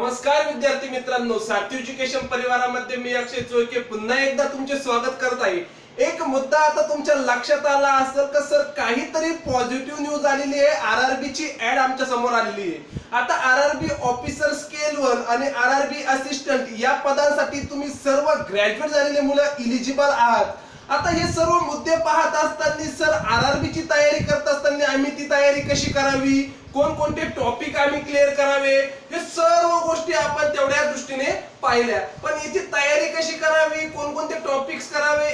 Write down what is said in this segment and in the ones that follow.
नमस्कार विद्यार्थी मित्रांनो, सार्थी एज्युकेशन परिवारामध्ये मी अक्षय चोळके पुन्हा एकदा तुमचे स्वागत करत आहे। एक मुद्दा आता तुमच्या लक्षात आला असेल का सर, काहीतरी पॉझिटिव्ह न्यूज आलेली आहे। आरआरबी ची ऍड आमच्या समोर आलेली आहे। आता आरआरबी ऑफिसर स्केल 1 आणि आरआरबी असिस्टंट या पदांसाठी तुम्ही सर्व ग्रॅज्युएट झालेले मुलं इलिजिबल आहात। आता हे सर्व मुद्दे पाहत असताना सर, आरआरबी ची तयारी करत असताना आम्ही ती तयारी कशी करावी, कोणकोणते टॉपिक आम्ही क्लिअर करावे, हे सर्व गोष्टी आपण तेवढ्या दृष्टीने पाहिल्या। पण याची तयारी कशी करावी, कोणकोणते टॉपिक्स करावे,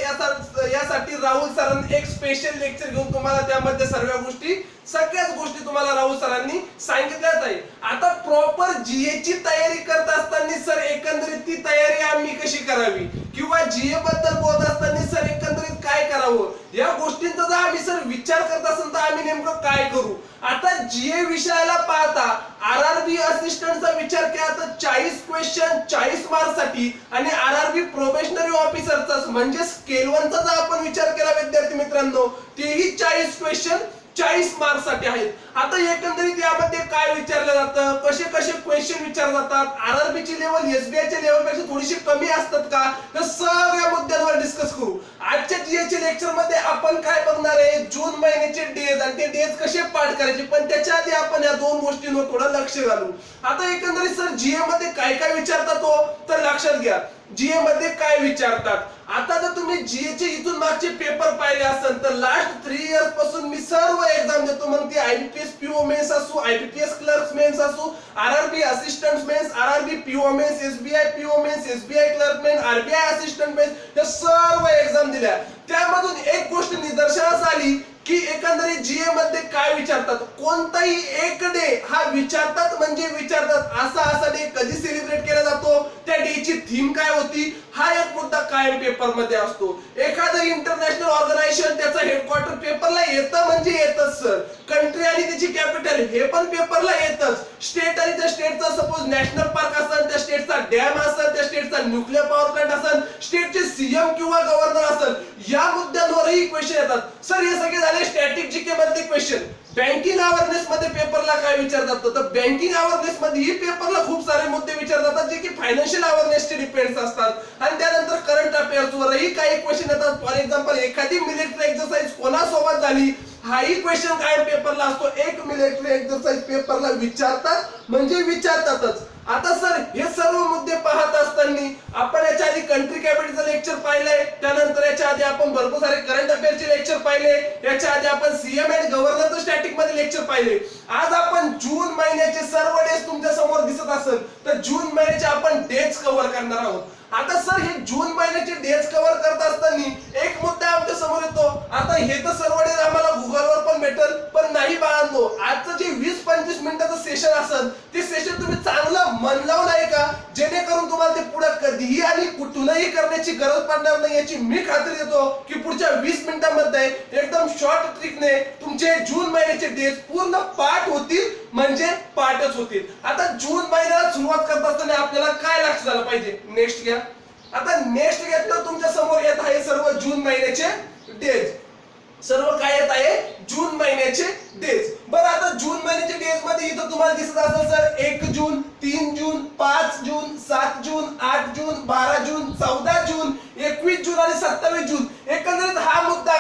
यासाठी राहुल सरांनी एक स्पेशल लेक्चर घेऊन तुम्हाला त्यामध्ये सगळ्याच गोष्टी तुम्हाला राहुल सरांनी सांगितल्याच आहे। आता प्रॉपर जीए ची तयारी करत असताना सर, एकंदरीत ती तयारी आम्ही कशी करावी किंवा जीए बद्दल बोलत असताना सर एकंदरीत काय करावं, या गोष्टींचा जर आम्ही सर विचार करत असेल तर आम्ही नेमकं काय करू। आता जीए विषयाला पाहता आरआरबी असिस्टंटचा विचार केला तर 40 क्वेश्चन 40 मार्क्स साठी आणि आरआरबी प्रोबेशनरी ऑफिसरचा म्हणजे स्केल 1 चा जर आपण विचार केला विद्यार्थी मित्रांनो, तेही 40 क्वेश्चन 40 मार्क्स साठी आहेत। आता एकंदरीत यामध्ये काय विचारलं जातं, कसे कसे क्वेश्चन विचारले जातात, आरआरबी ची लेवल एसबीआय च्या लेवल पेक्षा थोडीशी कमी असतात का, या सगळ्या मुद्द्यांवर डिस्कस करू। आजच्या जीए च्या लेक्चर मध्ये आपण काय बघणार आहे, जून महिन्याचे डेज आणि ते डेज कसे पाठ करायचे, पण त्याच्या आधी आपण या दोन गोष्टींवर थोडं लक्ष घालू। आता एकंदरीत सर जीए मध्ये काय काय विचारतात हो, तर लक्षात घ्या जीए मध्ये काय विचारतात। आता जर तुम्ही जीए चे इथून मागचे पेपर पाहिले असेल तर लास्ट 3 इयर्स पासून मी सर्व एक्झाम देतो, मग ती आयबीपीएस पीओ मेन्स असो, आयबीपीएस क्लर्क्स मेन्स असो, RRB assistant mains, RRB PO mains, SBI PO mains, SBI clerk mains, RBI assistant mains, या सर्व एक्झाम दिल्या। त्यामधून एक गोष्ट निदर्शनास आली की एकंदरीत जीए मध्ये काय विचारतात, कोणताही एक डे हा विचारतात म्हणजे विचारतात। असा डे कधी सेलिब्रेट केला जातो, त्या डे ची थीम काय होती, हा एक मुद्दा कायम पेपर मध्ये असतो। एखादं इंटरनॅशनल ऑर्गनायझेशन त्याचा हेडक्वार्टर पेपरला येतं म्हणजे येतच सर, कंट्री आणि त्याची कॅपिटल हे पण पेपरला येतच, स्टेट आणि त्या स्टेटचा सपोज नॅशनल पार्क असेल, त्या स्टेटचा डॅम असेल, त्या स्टेटचा न्यूक्लिअर पॉवर प्लांट असेल, स्टेटचे सीएम किंवा गव्हर्नर असेल, या मुद्द्यांवरही क्वेश्चन येतात सर। हे सगळे झाले स्टॅटिक जीके मधले क्वेश्चन। बँकिंग अवेअरनेस मध्ये पेपरला काय विचारतात, तर बँकिंग अवेअरनेस मध्ये ही पेपरला खूप सारे मुद्दे विचारले जातात जे की फायनान्शियल अवेअरनेस चे डिपेंड्स असतात। आणि त्यानंतर करंट अफेअर्स वरही काही क्वेश्चन येतात। फॉर एक्झाम्पल, एखादी मिलिटरी एक्सरसाइज कोणासोबत झाली, हाही क्वेश्चन काय पेपरला असतो। एक मिलिटरी एक्सरसाइज पेपरला विचारतात म्हणजे विचारतातच। आता सर हे सर्व मुद्दे पाहत असताना आपण याच्या आधी कंट्री कॅपिटलचं लेक्चर पाहिलंय, त्यानंतर याच्या आधी आपण भरपूर सारे करंट अफेअरचे लेक्चर पाहिले, याच्या आधी आपण सीएम आणि गव्हर्नरचं स्टॅटिक मध्ये लेक्चर पाहिले। आज आपण जून महिन्याचे सर्व डेज तुमच्या समोर दिसत असेल तर जून महिन्याचे आपण डेज कव्हर करणार आहोत। आता सर हे जून महिन्याचे डेज कव्हर करत असताना एक मुद्दा आमच्या समोर येतो। आता हे तर सर्व डेज आम्हाला गुगलवर पण भेटेल, पण नाही बाळांनो, आजचं जे 20-25 मिनिटाचं सेशन असेल ते सेशन तुम्ही चांगलं मन लावून आहे का, जेणेकरून तुम्हाला ते पुढे कधीही आणि कुठूनही करण्याची गरज पडणार नाही, याची मी खात्री देतो की पुढच्या 20 मिनिटांमध्ये एकदम शॉर्ट ट्रिकने तुमचे जून महिन्याचे डेज पूर्ण पाठ होतील म्हणजे पाठच होतील। आता जून महिन्याला सुरुवात करत असताना आपल्याला काय लक्ष झालं पाहिजे, नेक्स्ट घ्या। आता नेक्स्ट घेतलं तुमच्या समोर येत आहे सर्व जून महिन्याचे डेज, सर्व काय येत आहे जून महिन्याचे डेज। बरं, आता जून महिन्याचे डेज मध्ये इथं तुम्हाला दिसत असेल सर 1 जून, 3 जून, 5 जून, 7 जून, 8 जून, 12 जून, 14 जून, 21 जून आणि 27 जून। एकंदरीत हा मुद्दा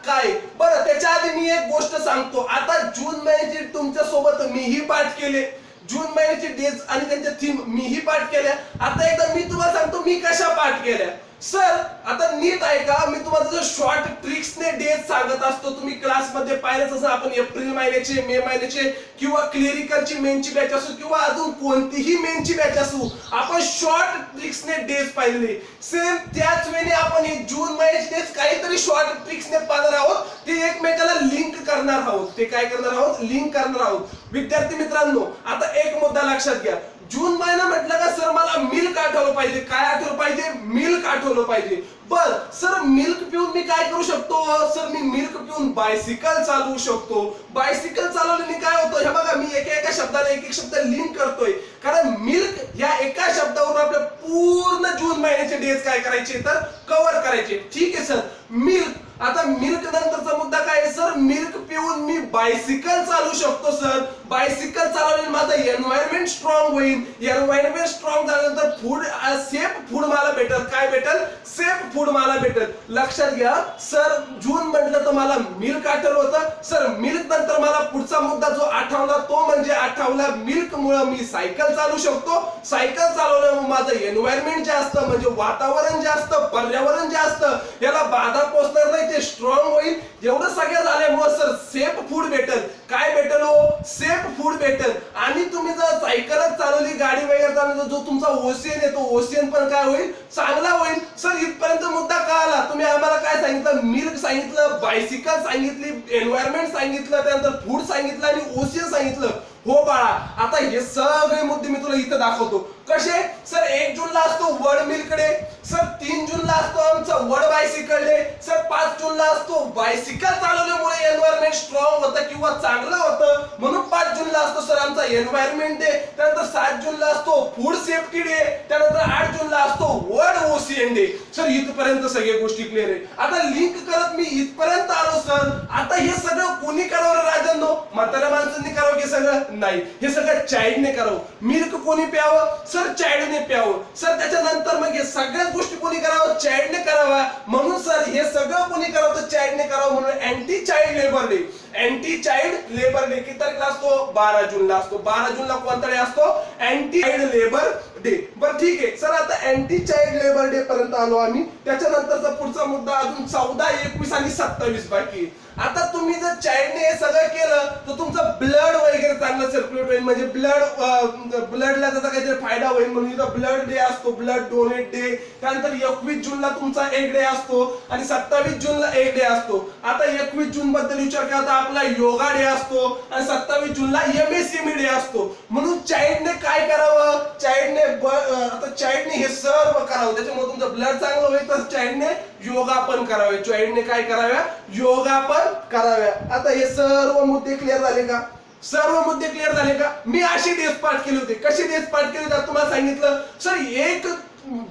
काय, बरं त्याच्या आधी मी एक गोष्ट सांगतो। आता जून महिन्याचे तुमच्या सोबत मीही पाठ केले, जून महिन्याचे डेज आणि त्यांच्या थीम मीही पाठ केल्या। आता एकदा मी तुम्हाला सांगतो मी कशा पाठ केल्या सर। आता नीट ऐका, मी तुम्हाला शॉर्ट ट्रिक्सने डेज सांगत असतो। तुम्ही क्लासमध्ये पाहिलंच असं, आपण एप्रिल महिन्याचे, मे महिन्याचे किंवा क्लेरिकलची मेनची बॅच असो किंवा अजून कोणतीही मेनची बॅच असो, आपण शॉर्ट ट्रिक्सने डेज पाहिलेले। सेम त्याच वेळी आपण हे जून महिन्याचे डेज काहीतरी शॉर्ट ट्रिक्सने पाहणार आहोत, ते एकमेकाला लिंक करणार आहोत। ते काय करणार आहोत, लिंक करणार आहोत। विद्यार्थी मित्रांनो, आता एक मुद्दा लक्षात घ्या, जून महिना म्हटलं का सर मला मिल्क आठवलं पाहिजे, काय आठवलं पाहिजे, मिल्क आठवलं पाहिजे। बर सर, मिल्क पिऊन मी काय करू शकतो, सर मी मिल्क पिऊन बायसिकल चालवू शकतो। बायसिकल चालवल्याने काय होतं, हे बघा मी एका शब्दाला एक शब्द लिंक करतोय, कारण मिल्क या एका शब्दावरून आपल्या पूर्ण जून महिन्याचे डेज काय करायचे तर कव्हर करायचे। ठीक आहे सर, मिल्क आता मिल्क नंतरचा मुद्दा काय आहे सर, मिल्क पिऊन मी बायसिकल चालू शकतो सर, बायसिकल चालवल्याने माझं एन्व्हायरमेंट स्ट्रॉंग होईल, एन्व्हायरमेंट स्ट्रॉंग झाल्यानंतर फूड सेफ फूड मला भेटेल, काय भेटेल, सेफ फूड मला भेटेल. लक्षात घ्या सर, जून म्हटलं तर मला मिल्क आठवलं होतं सर, मिल्क नंतर मला पुढचा मुद्दा जो आठवला तो म्हणजे आठवला मिल्क मुळे मी सायकल चालू शकतो, सायकल चालवल्यामुळे माझं एन्व्हायरमेंट जास्त म्हणजे वातावरण जास्त, पर्यावरण जास्त, याला बाधा पोहोचणार नाही, ते स्ट्रॉंग होईल. एवढं सगळं झाल्यामुळे सर सेफ फूड भेटेल, काय भेटेल हो, सेफ फूड भेटेल. आणि तुम्ही जर सायकलच चालवली, गाडी वगैरे चालवली, जो तुमचा ओसीएन आहे तो ओसीएन पण काय होईल, चांगला होईल. सर इथपर्यंत मुद्दा कळाला. तुम्ही आम्हाला काय सांगितलं, मिल्क सांगितलं, बायसिकल सांगितली, एन्व्हायरमेंट सांगितलं, त्यानंतर फूड सांगितलं आणि ओसीएन सांगितलं. हो बाळा, आता हे सगळे मुद्दे मी तुला इथं दाखवतो. कसे सर, 1 जूनला असतो वर्ल्ड मिल्क डे सर, 3 जूनला असतो आमचा वर्ल्ड बायसिकल डे सर, 5 जूनला असतो बायसिकल चालवल्यामुळे एन्व्हायरमेंट स्ट्रॉंग होतं किंवा चांगलं होतं म्हणून 5 जूनला असतो सर आमचा एन्व्हायरमेंट डे. त्यानंतर 7 जूनला असतो फूड सेफ्टी डे, त्यानंतर 8 जूनला असतो वर्ल्ड ओसीएन डे. सर इथपर्यंत सगळ्या गोष्टी क्लिअर आहे. आता लिंक करत मी इथपर्यंत आलो सर. आता हे सगळं कोणी करावं राजांनो, म्हाताऱ्या माणसांनी करावं की सगळं नाही, हे सगळं चाइल्डने करावं. मिल्क कोणी प्यावं सर, चाइल्डने प्यावं सर. त्याच्यानंतर मग हे सगळ्याच गोष्टी कोणी करावं, चाइल्डने करावा. म्हणून सर हे सगळं कोणी करावं तर चाइल्डने करावं. म्हणून anti child labour day, anti child labour day किती तारखेला असतो, 12 जूनला असतो. 12 जूनला कोणता डे असतो, अँटी चाइल्ड लेबर डे. बरं ठीक आहे सर, आता अँटी चाइल्ड लेबर डे पर्यंत आलो आम्ही. त्याच्यानंतरचा पुढचा मुद्दा अजून 14, 21 आणि 27 बाकी. आता तुम्ही जर चाइल्डने हे सगळं केलं तर तुमचं ब्लड वगैरे चांगलं सर्क्युलेट होईल, म्हणजे ब्लडला त्याचा काहीतरी फायदा होईल. म्हणून इथं ब्लड डे असतो, ब्लड डोनेट डे. त्यानंतर 21 जूनला तुमचा एक डे असतो आणि 27 जूनला एक डे असतो. आता 21 जून बद्दल विचार केला तर आपला योगा डे असतो आणि 27 जूनला एमएसएमई डे असतो. म्हणून चाइल्डने काय करावं, चाइल्डने हे सर्व करावं, त्याच्यामुळे तुमचं ब्लड चांगलं होईल. तर चाइल्डने योगा पण करावे, चाइल्डने काय कराव्या, योगा पण कराव्या. आता हे सर्व मुद्दे क्लिअर झाले का, सर्व मुद्दे क्लिअर झाले का. मी अशी डेज पाठ केले होते. कशी डेज पाठ केली होती तुम्हाला सांगितलं सर. 1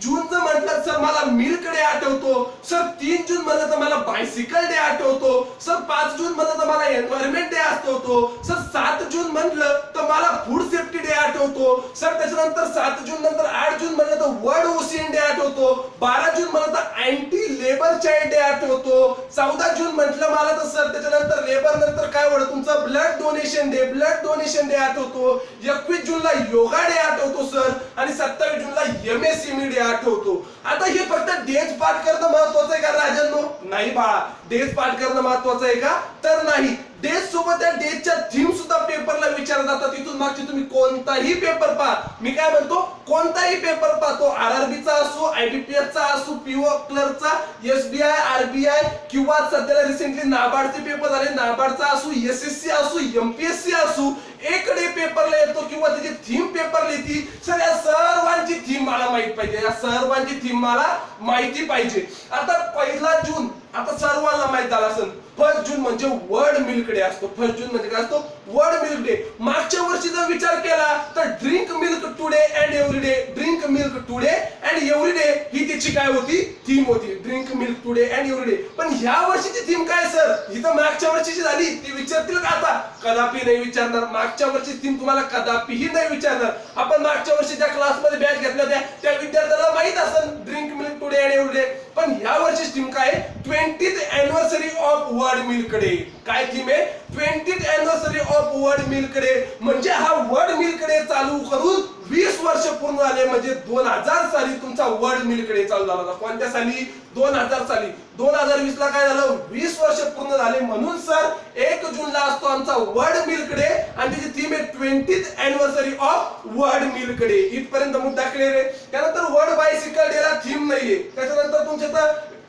जूनचं म्हटलं सर मला मिल्क डे आठवतो सर, 3 जून म्हणलं तर मला बायसिकल डे आठवतो सर, 5 जून म्हणलं तर मला एन्व्हायरमेंट डे आठवतो सर, 7 जून म्हटलं तर मला फूड सेफ्टी डे आठवतो सर. त्याच्यानंतर 7 जून नंतर 8 जून म्हणलं तर वर्ल्ड ओसीएन डे आठवतो. 12 जून म्हणलं तर अँटी लेबर चाइल्ड डे आठवतो. 14 जून म्हटलं मला तर सर त्याच्यानंतर लेबर नंतर काय होतं तुमचा blood donation day, blood donation day आठवतो. 21 जूनला योगा डे आठवतो सर आणि 27 जूनला एमएसएमई डे आठवतो. आता हे फक्त डेज पाठ करणं महत्वाचं आहे का राजांनो, नाही बाळा. डेज पाठ करणं महत्वाचं आहे का, तर नाही. डेज सोबत त्या डेजच्या थीम सुद्धा पेपरला विचारला जातात. तिथून मागची तुम्ही कोणताही पेपर पहा, मी काय म्हणतो कोणताही पेपर पहा, तो आरआरबीचा असो, आयबीपीएसचा असो, पीओ क्लर्कचा, एसबीआय, आरबीआय किंवा सध्याला रिसेंटली नाबार्डचे पेपर झाले, नाबार्डचा असो, एसएससी असो, एमपीएससी असो, एक डे पेपरला येतो किंवा त्याची थीम पेपरला येते सर. या सर्वांची थीम मला माहित पाहिजे, या सर्वांची थीम मला माहिती पाहिजे. आता 1 जून आता सर्वांना माहित झाला असेल. 1 जून म्हणजे वर्ल्ड मिल्क डे असतो. 1 जून म्हणजे काय असतो, वर्ल्ड मिल्क डे. मागच्या वर्षी जर विचार केला तर drink milk today and every day, drink milk today and every day ही त्याची काय होती, थीम होती, drink milk today and every day. पण ह्या वर्षीची थीम काय सर, ही तर मागच्या वर्षीची झाली, ती विचारतील का आता, कदापि नाही विचारणार. मागच्या वर्षीची थीम तुम्हाला कदापिही नाही विचारणार. आपण मागच्या वर्षी ज्या क्लासमध्ये बॅच घेतल्या होत्या त्या विद्यार्थ्यांना माहित असेल drink milk today and every day. पण ह्या वर्षीची थीम काय, 20th anniversary of world milk day. काय थीम आहे, 20th anniversary of world milk day. म्हणजे हा वर्ल्ड मिल्क डे चालू करून 20 वर्ष पूर्ण झाले. म्हणजे 2000 साली तुमचा वर्ल्ड मिल्क डे चालू झाला होता. कोणत्या साली, 2000 साली. 2020 ला काय झालं, 20 वर्ष पूर्ण झाले. म्हणून सर 1 जूनला असतो आमचा वर्ल्ड मिल्क डे आणि त्याची थीम आहे 20th anniversary of world milk day. इथपर्यंत मुद्दा क्लिअर आहे. त्यानंतर वर्ल्ड बायसिकल डे ला थीम नाहीये. त्याच्यानंतर तुमच्या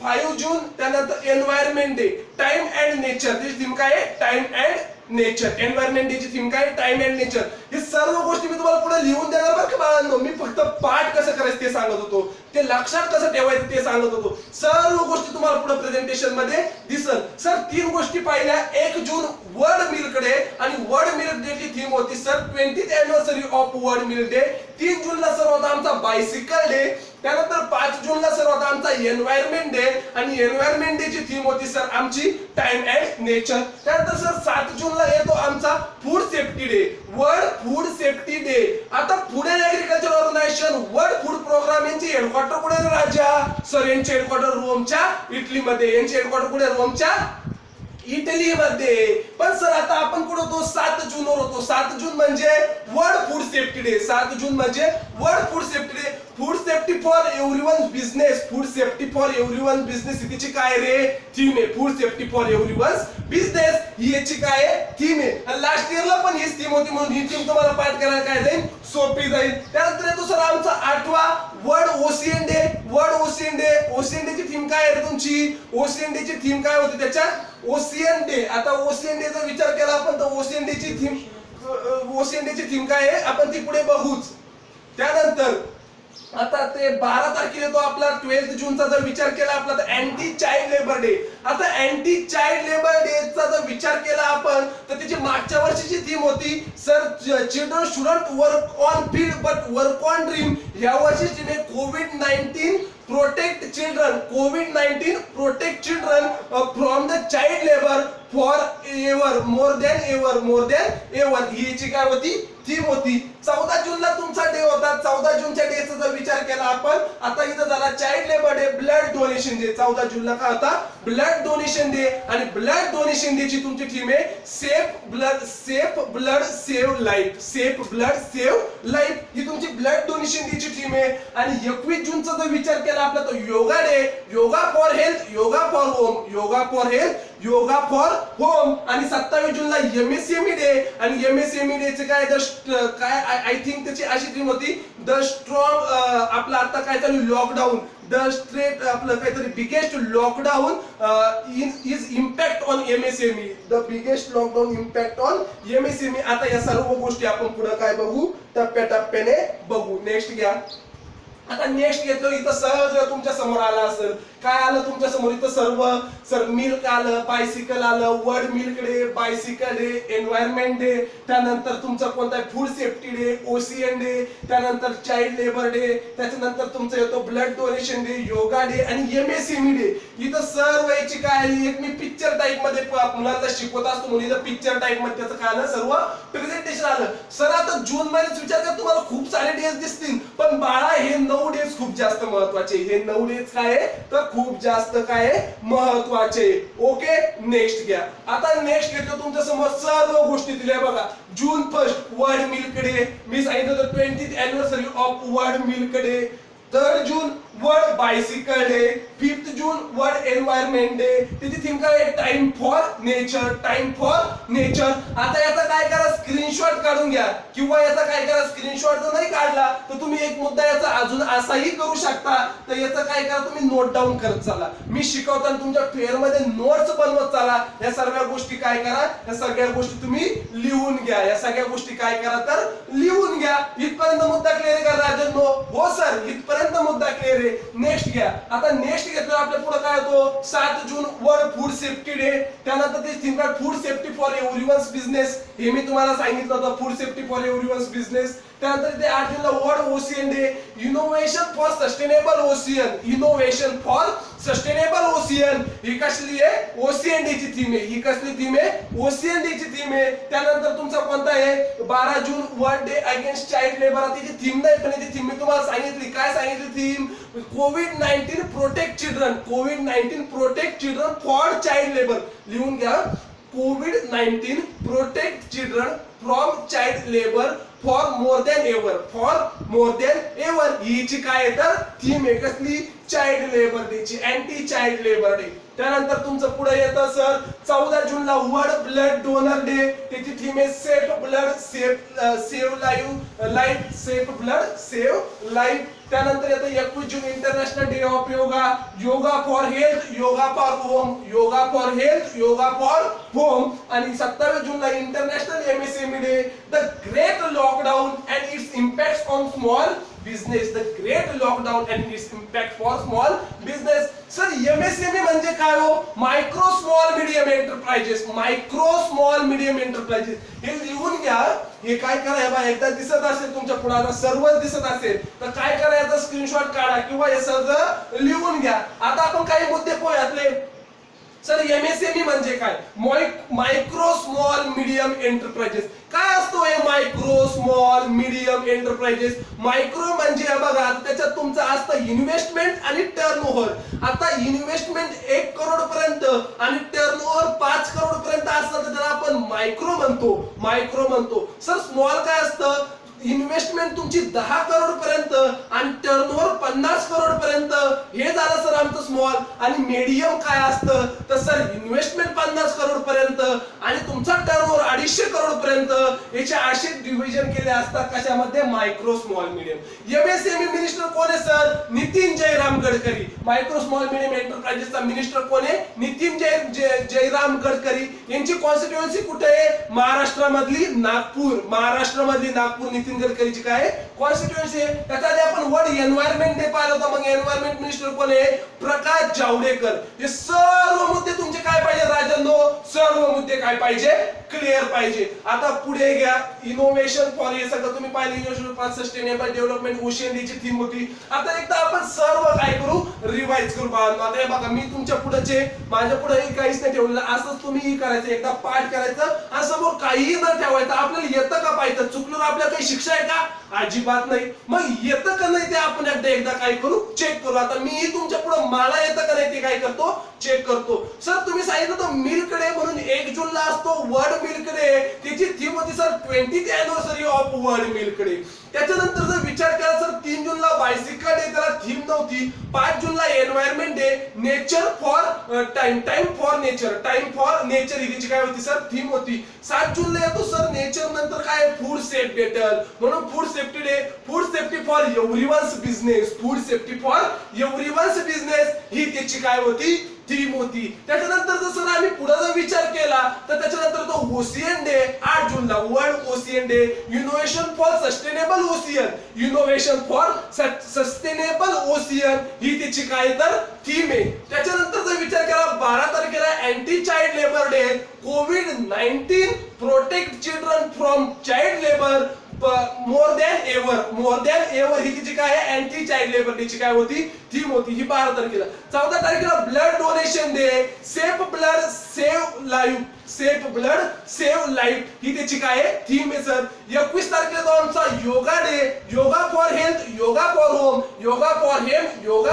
5 जून त्यानंतर environment day, time and nature. त्याची थीम काय आहे, time and nature. Environment day ची थीम काय, टाइम अँड नेचर. हे सर्व गोष्टी मी तुम्हाला पुढे लिहून देणार बरं का बाळांनो. मी फक्त पाठ कसं करायचं ते सांगत होतो, ते लक्षात कसं ठेवायचं ते सांगत होतो. सर्व गोष्टी तुम्हाला पुढे प्रेझेंटेशन मध्ये दिसल. सर 3 गोष्टी पाहिल्या. 1 जून वर्ल्ड मिल्क डे आणि वर्ल्ड मिल्क डे ची थीम होती sir 20th anniversary of world milk day. 3 जूनला सर होता आमचा बायसिकल डे. त्यानंतर 5 जूनला सर होता आमचा एन्व्हायरमेंट डे आणि एन्व्हायरमेंट डे ची थीम होती सर आमची टाइम अँड नेचर. त्यानंतर सर 7 जूनला येतो आमचा food safety day, world food safety day. आता food and agriculture organization world food programme यांची हेडक्वार्टर कुठे राजा सर? यांचे हेडक्वार्टर रोमच्या इटलीमध्ये. यांचे हेडक्वार्टर कुठे? रोमच्या इटलीमध्ये. पण सर आता आपण कुठे होतो? 7 जूनवर होतो. 7 जून म्हणजे वर्ल्ड फूड सेफ्टी डे. 7 जून म्हणजे world food safety day. Food safety for everyone business. Food safety for everyone business हिची काय रे थीम आहे? Food safety for everyone business ही याची काय थीम आहे. आणि लास्ट इयरला पण हीच थीम होती म्हणून ही थीम तुम्हाला पाठ करायला काय जाईल? सोपी जाईल. त्यानंतर येतो सर आमचा 8वा world ocean day. World ocean day. Ocean day ची थीम काय आहे तुमची? ओशियन डे ची थीम काय होती त्याच्यात? Ocean day. आता ओशियन डे चा विचार केला आपण तर ओशियन डे ची थीम काय आहे आपण ती पुढे बघूच. त्यानंतर आता ते 12 तारखेला येतो आपला 12 जूनचा जर विचार केला आपला तर अँटी चाइल्ड लेबर डे. आता अँटी चाइल्ड लेबर डे चा जर विचार केला आपण तर त्याची मागच्या वर्षीची थीम होती sir children shouldn't work on field but work on dream. या वर्षीची थीम आहे कोविड-19 प्रोटेक्ट चिल्ड्रन. कोविड-19 protect children from the child labour for ever more than ever. More than ever ही काय होती? थीम होती. 14 जूनला तुमचा डे होता. 14 जूनच्या डेचा जर विचार केला आपण आता इथं झाला child labour day, blood donation day. 14 जूनला काय होता? Blood donation day. आणि ब्लड डोनेशन डे ची तुमची थीम आहे safe blood save life. Safe blood save life ही तुमची ब्लड डोनेशन डे ची थीम आहे. आणि 21 जूनचा जर विचार केला आपला तो yoga day, yoga for health, yoga for home, yoga for health, yoga for home. आणि 27 जूनला एमएसएमई डे. आणि एमएसएमई डे चे काय काय आय थिंक त्याची अशी थीम होती द स्ट्रॉंग आपलं आता काय चालू लॉकडाऊन, द स्ट्रेट आपलं काहीतरी biggest lockdown is impact on MSME. The biggest lockdown impact on MSME. आता या सर्व गोष्टी आपण पुढे काय बघू? टप्प्याटप्प्याने बघू. नेक्स्ट घ्या. आता नेक्स्ट घेतलं इथं सहज तुमच्या समोर आलं असेल. काय आलं तुमच्या समोर? इथं सर्व सर मिल्क आलं, बायसिकल आलं, world milk day, bicycle day, environment day, त्यानंतर तुमचा कोणता food safety day, ocean day, त्यानंतर चाइल्ड लेबर डे, त्याच्यानंतर तुमचा येतो blood donation day, yoga day आणि एमएसएमई डे. इथं सर्व याची काय आली? एक मी पिक्चर टाइप मध्ये मुलांना शिकवत असतो म्हणून इथं पिक्चर टाइप मध्ये त्याचं काय आलं? सर्व प्रेझेंटेशन आलं. सर आता जून महिन्यात विचार करा तुम्हाला खूप सारे डेज दिसतील पण बाळा हे 9 डेज खूप जास्त महत्वाचे. हे 9 डेज काय आहे तर खूप जास्त काय आहे? महत्वाचे. ओके नेक्स्ट घ्या. आता नेक्स्ट घेतो तुमच्या समोर सर्व गोष्टी दिल्या बघा. जून 1 वर्ल्ड मिल्क डे. मी सांगितलं होतं 20th anniversary of world milk day. 3rd June world bicycle day. 5th June world environment day. त्याची थीम काय आहे? Time for nature. Time for nature. आता याचा काय करा? स्क्रीनशॉट काढून घ्या किंवा याचा काय करा? स्क्रीनशॉट जर नाही काढला तर तुम्ही एक मुद्दा याचा अजून असाही करू शकता. तर याचं काय करा? तुम्ही नोट डाऊन करत चला. मी शिकवताना तुमच्या फेअर मध्ये नोट्स बनवत चला. या सर्व गोष्टी काय करा? या सगळ्या गोष्टी तुम्ही लिहून घ्या. या सगळ्या गोष्टी काय करा तर लिहून घ्या. इथपर्यंत मुद्दा क्लिअर आहे का राजन? हो सर इथपर्यंत मुद्दा क्लिअर आहे. नेक्स्ट घ्या. आता नेक्स्ट घेतलं आपल्या पुढे काय होतो? 7 जून वर्ल्ड फूड सेफ्टी डे. त्यानंतर ते थीम काय? Food safety for everyone's business. हे मी तुम्हाला सांगितलं होतं food safety for everyone's business. त्यानंतर ते 8 जूनला world ocean day. Innovation for sustainable ocean. Innovation for sustainable ocean ही कसली आहे? ओशियन डे ची थीम आहे. ही कसली थीम आहे? ओशियन डे ची थीम आहे. त्यानंतर तुमचा कोणता आहे? 12 June world day against child labour. त्याची थीम नाही पण ती थीम मी तुम्हाला सांगितली. काय सांगितली थीम? कोविड-19 प्रोटेक्ट चिल्ड्रन. कोविड-19 protect children for child labour. लिहून घ्या. कोविड-19 protect children from child labour for more than ever. For more than ever हिची काय आहे तर थीम आहे कसली? चाइल्ड लेबर डे ची. Anti child labour day. त्यानंतर तुमचं पुढे येतं सर 14 जूनला वर्ल्ड ब्लड डोनर डे. त्याची थीम आहे safe blood save life. Safe blood save life. त्यानंतर येतं 21 जून international day of yoga. Yoga for health, yoga for home, yoga for health, yoga for home. आणि 27 जूनला international MSME day. The great lockdown and its impact on small business. The great lockdown and its impact for small business. Sir MSME म्हणजे काय हो? Micro small medium enterprises. Micro small medium enterprises हे लिहून घ्या. हे काय करा, बा एकदा दिसत असेल तुमच्या पुढे, आता सर्वच दिसत असेल तर काय करायचं, स्क्रीनशॉट काढा किंवा हे सगळं लिहून घ्या. आता आपण काही मुद्दे पाहूयातले. सर MSME म्हणजे काय? Micro small medium enterprises. काय असतो हे micro small medium enterprises? Micro म्हणजे बघा, त्याच्यात तुमचं असतं इन्व्हेस्टमेंट आणि टर्नओव्हर. आता इन्व्हेस्टमेंट 1 करोड पर्यंत आणि टर्नओव्हर 5 करोड पर्यंत असतं तर त्याला आपण मायक्रो म्हणतो. सर स्मॉल काय असतं? इन्व्हेस्टमेंट तुमची 10 करोड पर्यंत आणि टर्नओव्हर 50 करोड पर्यंत, हे झालं सर आमचं स्मॉल. आणि मीडियम काय असतं? तर सर इन्व्हेस्टमेंट 50 करोड पर्यंत आणि तुमचा टर्नओव्हर 250 करोड पर्यंत, याचे असे डिव्हिजन केले असतात. कशामध्ये? Micro small medium. MSME minister कोण आहे sir? Nitin Jayram Gadkari. Micro small medium एंटरप्राइजेसचा मिनिस्टर कोण आहे? नितीन जयराम गडकरी. यांची कॉन्स्टिट्युएन्सी कुठे आहे? महाराष्ट्रामधली नागपूर. नितीन गडकरीची काय कॉन्स्टिट्युएन्सी आहे? त्याच्यामध्ये आपण वर्ल्ड एन्व्हायरमेंट डे पाहिला होता. मग एन्व्हायरमेंट मिनिस्टर कोण आहे? प्रकाश जावडेकर. हे सर्व मुद्दे तुमचे काय पाहिजे राजांनो? सर्व मुद्दे काय पाहिजे? क्लिअर पाहिजे. आता पुढे घ्या. इनोव्हेशन फॉर, हे सगळं तुम्ही पाहिले. इनोव्हेशन फॉर सस्टेनेबल डेव्हलपमेंट ओशिएनडीची थीम होती. आता एकदा आपण सर्व काय करू? रिवाइज करू. आता हे बघा, मी तुमच्या पुढे, माझ्या पुढे काहीच नाही ठेवलेलं. असंच तुम्ही करायचं, एकदा पाठ करायचं आणि समोर काहीही न ठेवायचं. आपल्याला येतं का पाहिजे? चुकलं आपल्याला काही शिक्षा आहे का? अजिबात नाही. मग येतं का नाही ते आपण एकदा काय करू? चेक करू. आता मी तुमच्या पुढे मला येतं का नाही ते काय करतो? चेक करतो. सर तुम्ही सांगितलं होतं मिल्क डे म्हणून 1 जूनला असतो वर्ल्ड मिल्क डे. त्याची थीम होती sir 20th anniversary of world milk day. त्याच्यानंतर जर विचार केला सर 3 जूनला बायसिकल डे, त्याला थीम नव्हती. 5 जूनला environment day, nature for time for nature ही त्याची काय होती सर? थीम होती. 7 जूनला येतो सर नेचर नंतर काय? फूड सेफ बेटर म्हणून food safety day. Food safety for everyone's business ही त्याची काय होती? थीम होती. त्याच्यानंतर जर आम्ही पुढे जर विचार केला तर त्याच्यानंतर तो ओशियन डे 8 जूनला world ocean day. Innovation for sustainable ocean ही त्याची काय तर थीम आहे. त्याच्यानंतर जर विचार केला 12 तारखेला anti child labour day. COVID-19 protect children from child labour more than ever ही तिची काय आहे? अँटी चाइल्ड लेबर डेची काय होती? थीम होती. ही 12 तारखेला. 14 तारखेला blood donation day. Safe blood save life ही त्याची काय आहे? थीम आहे सर. 21 तारखेला तो आमचा yoga day. Yoga for health, yoga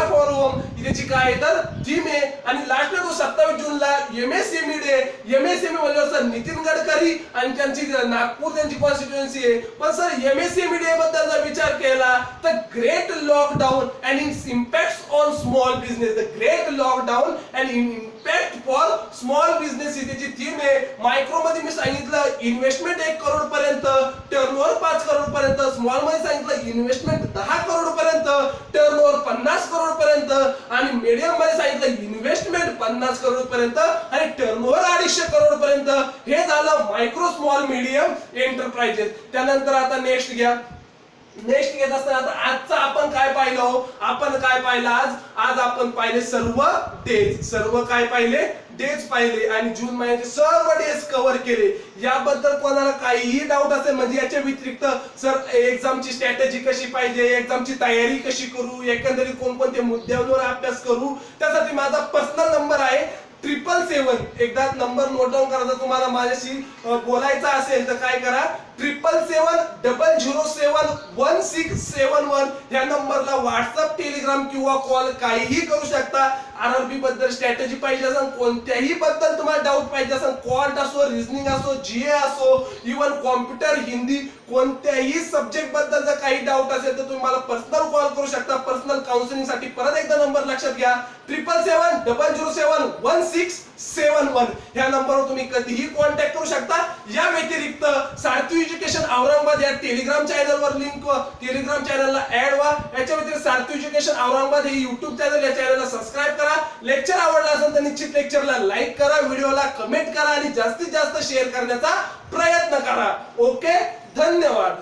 for home ही त्याची काय आहे तर थीम आहे. आणि लास्टला तो 27 जूनला MSME डे. MSME म्हणजे सर नितीन गडकरी आणि त्यांची नागपूर त्यांची कॉन्स्टिट्युएन्सी आहे. पण सर MSME डे बद्दल जर विचार केला तर great lockdown and its impact on small business. The great lockdown and impact for small business ही त्याची थीम आहे. मायक्रो मध्ये मी सांगितलं इन्व्हेस्टमेंट 1 करोड पर्यंत, टर्नओव्हर 5 करोड पर्यंत. स्मॉल मध्ये सांगितलं इन्व्हेस्टमेंट 10 करोड पर्यंत, टर्नओव्हर 50 करोड पर्यंत. आणि मीडियम मध्ये सांगितलं इन्व्हेस्टमेंट 50 करोड पर्यंत आणि टर्नओव्हर 250 करोड पर्यंत. हे झालं मायक्रो स्मॉल मीडियम एंटरप्राइजेस. त्यानंतर आता नेक्स्ट घेत असताना आता आजचा आपण काय पाहिलं? आज आपण पाहिले सर्व डेज. डेज पाहिले आणि जून महिन्याचे सर्व डेज कव्हर केले. याबद्दल कोणाला काहीही डाऊट असेल म्हणजे याच्या व्यतिरिक्त सर एक्झामची स्ट्रॅटेजी कशी पाहिजे, एक्झामची तयारी कशी करू, एकंदरीत कोणकोणत्या मुद्द्यांवर अभ्यास करू, त्यासाठी माझा पर्सनल नंबर आहे 777. एकदा नंबर नोट डाऊन करायचा. तुम्हाला माझ्याशी बोलायचं असेल तर काय करा, 777-007-1671 या नंबरला व्हॉट्सअप, टेलिग्राम किंवा कॉल काहीही करू शकता. RRB बद्दल स्ट्रॅटेजी पाहिजे असेल, कोणत्याही बद्दल तुम्हाला डाऊट पाहिजे असेल, क्वांट असो, रिझनिंग असो, GA असो, इव्हन कॉम्प्युटर, हिंदी, कोणत्याही सब्जेक्ट बद्दल जर काही डाऊट असेल तर तुम्ही मला पर्सनल कॉल करू शकता. पर्सनल काउन्सिलिंग साठी परत एकदा नंबर लक्षात घ्या, 777-007-1671 या नंबरवर तुम्ही कधीही कॉन्टॅक्ट करू शकता. या व्यतिरिक्त सारथी एज्युकेशन औरंगाबाद या टेलिग्राम चॅनलवर लिंक, टेलिग्राम चॅनलला ऍड व्हा. याच्या व्यतिरिक्त सारथी एज्युकेशन औरंगाबाद हे युट्यूब चॅनल, या चॅनलला सबस्क्राईब करा. लेक्चर आवडला असेल तर निश्चित लेक्चरला लाईक करा, व्हिडिओला कमेंट करा आणि जास्तीत जास्त शेअर करण्याचा प्रयत्न करा. ओके, धन्यवाद.